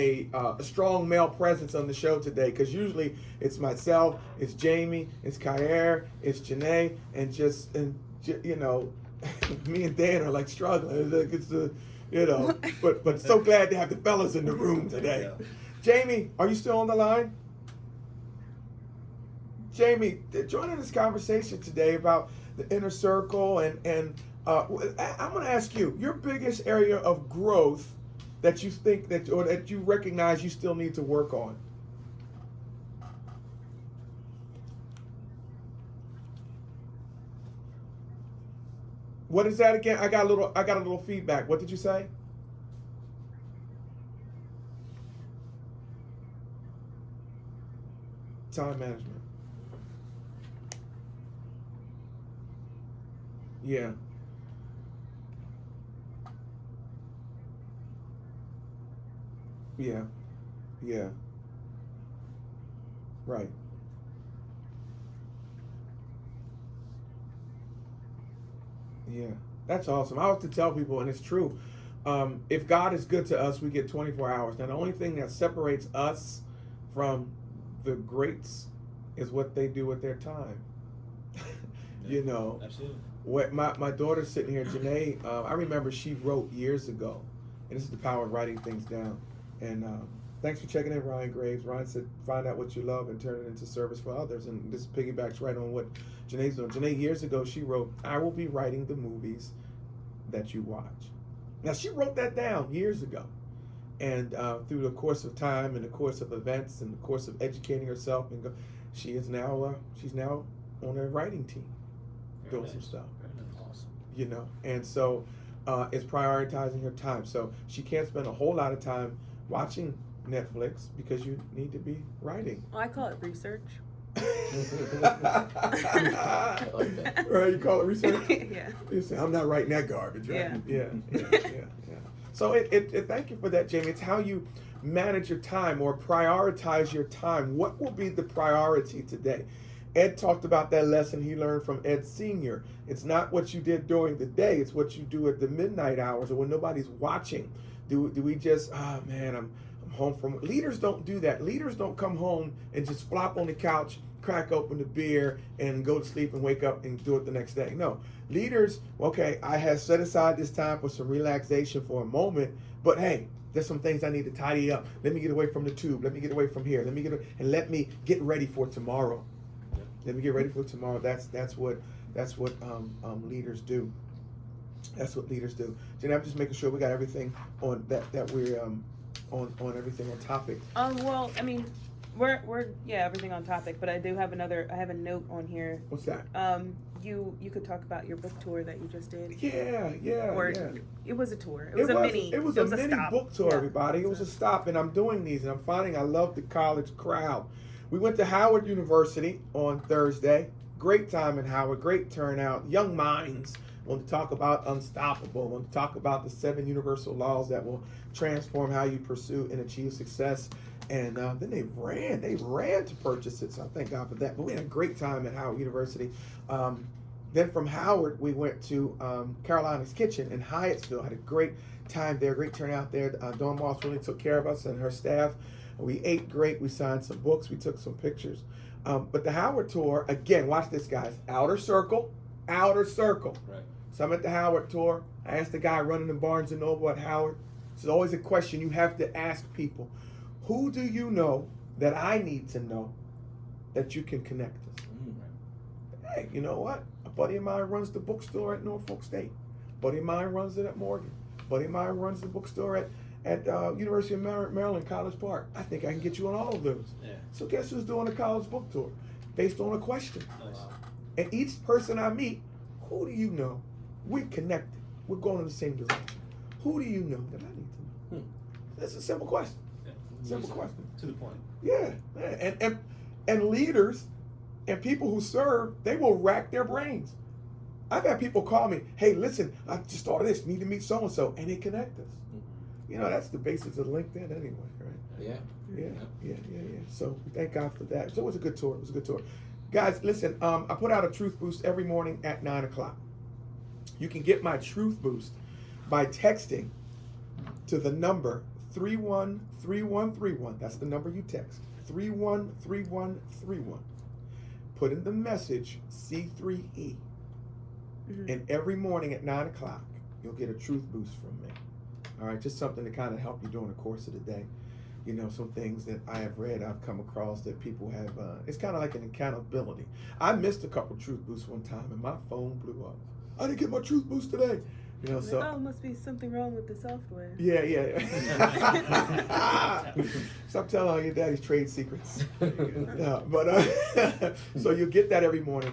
a strong male presence on the show today, because usually it's myself, it's Jamie, it's Kyer, it's Janae, you know, me and Dan are like struggling. It's the, you know, but so glad to have the fellas in the room today. Jamie, are you still on the line? Jamie, join in this conversation today about the inner circle, and I'm going to ask you your biggest area of growth that you think that you recognize you still need to work on. What is that again? I got a little feedback. What did you say? Time management. Yeah. Yeah. Yeah. Right. Yeah. That's awesome. I have to tell people, and it's true. If God is good to us, we get 24 hours. Now, the only thing that separates us from the greats is what they do with their time. You know. Absolutely. What my daughter's sitting here, Janae. I remember she wrote years ago, and this is the power of writing things down. And thanks for checking in, Ryan Graves. Ryan said, "Find out what you love and turn it into service for others." And this piggybacks right on what Janae's doing. Janae, years ago, she wrote, "I will be writing the movies that you watch." Now, she wrote that down years ago. And through the course of time and the course of events and the course of educating herself, she is now she's now on a writing team, doing some stuff. Awesome. You know, and so it's prioritizing her time. So she can't spend a whole lot of time watching Netflix because you need to be writing. Well, I call it research. I like that. Right, you call it research? Yeah. You say, I'm not writing that garbage, right? Yeah. Yeah. So it thank you for that, Jamie. It's how you manage your time or prioritize your time. What will be the priority today? Ed talked about that lesson he learned from Ed Sr. It's not what you did during the day, it's what you do at the midnight hours or when nobody's watching. Do we just, man, I'm home from, leaders don't do that. Leaders don't come home and just flop on the couch, crack open the beer, and go to sleep and wake up and do it the next day. No, leaders, okay, I have set aside this time for some relaxation for a moment, but hey, there's some things I need to tidy up. Let me get away from the tube. Let me get away from here. Let me get ready for tomorrow. Let me get ready for tomorrow. That's what leaders do. That's what leaders do. Jenny, I'm just making sure we got everything on that we're on everything on topic. Well, I mean, we're everything on topic, but I do have I have a note on here. What's that? You could talk about your book tour that you just did. Yeah. Or it was a tour. It was a mini stop. Book tour, yeah. everybody. It was a stop, and I'm doing these, and I'm finding I love the college crowd. We went to Howard University on Thursday. Great time in Howard, great turnout, young minds. Want to talk about unstoppable. Want to talk about the 7 universal laws that will transform how you pursue and achieve success. And then they ran to purchase it. So I thank God for that. But we had a great time at Howard University. Then from Howard, we went to Carolina's Kitchen in Hyattsville. Had a great time there, great turnout there. Dawn Moss really took care of us and her staff. We ate great. We signed some books. We took some pictures. But the Howard tour, again, watch this, guys. Outer circle. Right. So I'm at the Howard tour. I asked the guy running the Barnes & Noble at Howard. This is always a question you have to ask people. Who do you know that I need to know that you can connect us? Hey, you know what? A buddy of mine runs the bookstore at Norfolk State. A buddy of mine runs it at Morgan. A buddy of mine runs the bookstore at University of Maryland, College Park. I think I can get you on all of those. Yeah. So guess who's doing a college book tour? Based on a question. Nice. And each person I meet, who do you know? We're connected. We're going in the same direction. Who do you know that I need to know? That's a simple question. Yeah. Simple question. To the point. Yeah. And leaders and people who serve, they will rack their brains. I've had people call me, hey, listen, I just thought of this, need to meet so-and-so, and they connect us. You know, that's the basis of LinkedIn anyway, right? Yeah. So we thank God for that. So it was a good tour. Guys, listen, I put out a Truth Boost every morning at 9 o'clock. You can get my Truth Boost by texting to the number 313131. That's the number you text. 313131. Put in the message C3E. And every morning at 9 o'clock, you'll get a truth boost from me. All right, just something to kind of help you during the course of the day. You know, some things that I have read, I've come across that people have, it's kind of like an accountability. I missed a couple truth boosts one time and my phone blew up. I didn't get my truth boost today. You know, so. Oh, must be something wrong with the software. Yeah. Stop telling all your daddy's trade secrets. So you get that every morning.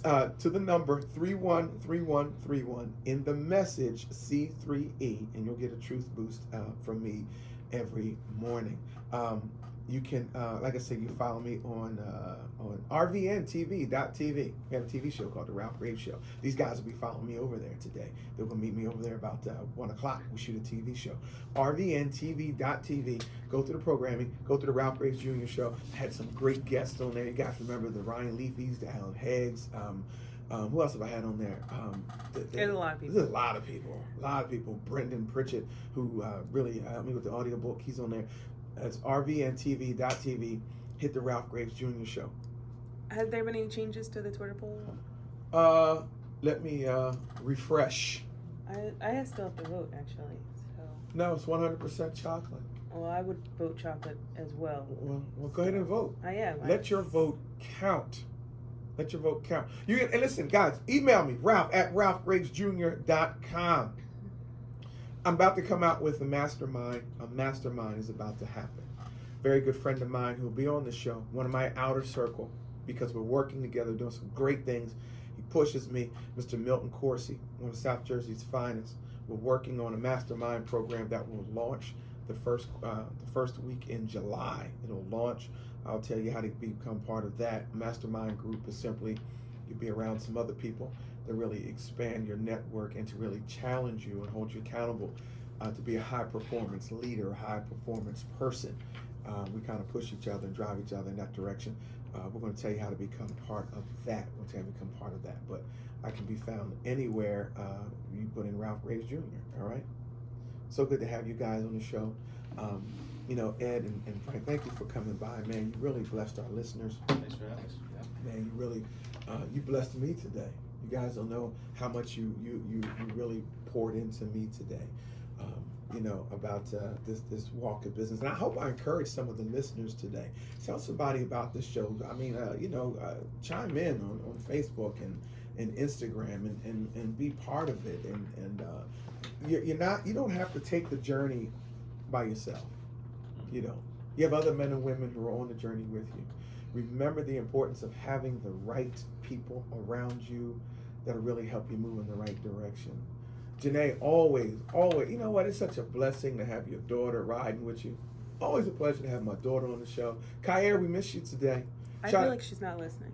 To the number 313131 in the message C3E, and you'll get a truth boost from me every morning. You can, like I said, you follow me on rvntv.tv. We have a TV show called The Ralph Graves Show. These guys will be following me over there today. They're going to meet me over there about 1 o'clock. We shoot a TV show. rvntv.tv. Go through the programming. Go through the Ralph Graves Jr. Show. Had some great guests on there. You guys remember the Ryan Leafys, the Alan Heggs. Who else have I had on there? There's a lot of people. There's a lot of people. Brendan Pritchett, who really helped me with the audiobook. He's on there. That's rvntv.tv. Hit the Ralph Graves Jr. Show. Has there been any changes to the Twitter poll? Let me refresh. I still have to vote, actually. So. No, it's 100% chocolate. Well, I would vote chocolate as well. Well, go ahead and vote. I am. Let your vote count. Let your vote count. You can, and listen, guys, email me, ralph@ralphgravesjr.com. I'm about to come out with a mastermind. A mastermind is about to happen. Very good friend of mine who will be on the show, one of my outer circle, because we're working together, doing some great things. He pushes me, Mr. Milton Corsi, one of South Jersey's finest. We're working on a mastermind program that will launch the first week in July. It'll launch. I'll tell you how to become part of that. Mastermind group is simply you be around some other people to really expand your network and to really challenge you and hold you accountable to be a high performance leader, a high performance person. We kind of push each other and drive each other in that direction. We're going to tell you how to become part of that. We'll tell you how to become part of that. But I can be found anywhere you put in Ralph Graves Jr., all right? So good to have you guys on the show. You know, Ed and Frank, thank you for coming by, man. You really blessed our listeners. Thanks for having us. Man, you really, you blessed me today. You guys don't know how much you really poured into me today. You know, about this walk of business. And I hope I encourage some of the listeners today. Tell somebody about this show. I mean, you know, chime in on Facebook and Instagram and be part of it. And you don't have to take the journey by yourself. You know, you have other men and women who are on the journey with you. Remember the importance of having the right people around you that'll really help you move in the right direction. Janae, always, you know what? It's such a blessing to have your daughter riding with you. Always a pleasure to have my daughter on the show. Kyer, we miss you today. I feel like she's not listening.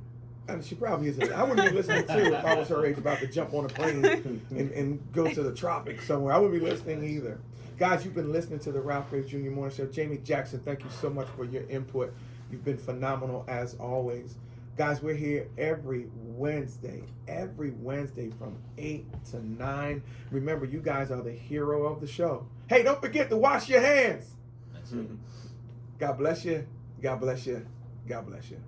And she probably isn't. I wouldn't be listening too if I was her age, about to jump on a plane and go to the tropics somewhere. I wouldn't be listening either. Guys, you've been listening to the Ralph Graves Jr. Morning Show. Jamie Jackson, thank you so much for your input. You've been phenomenal as always. Guys, we're here every Wednesday from 8 to 9. Remember, you guys are the hero of the show. Hey, don't forget to wash your hands. That's it. God bless you. God bless you. God bless you.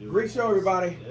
Great show, everybody. Yeah.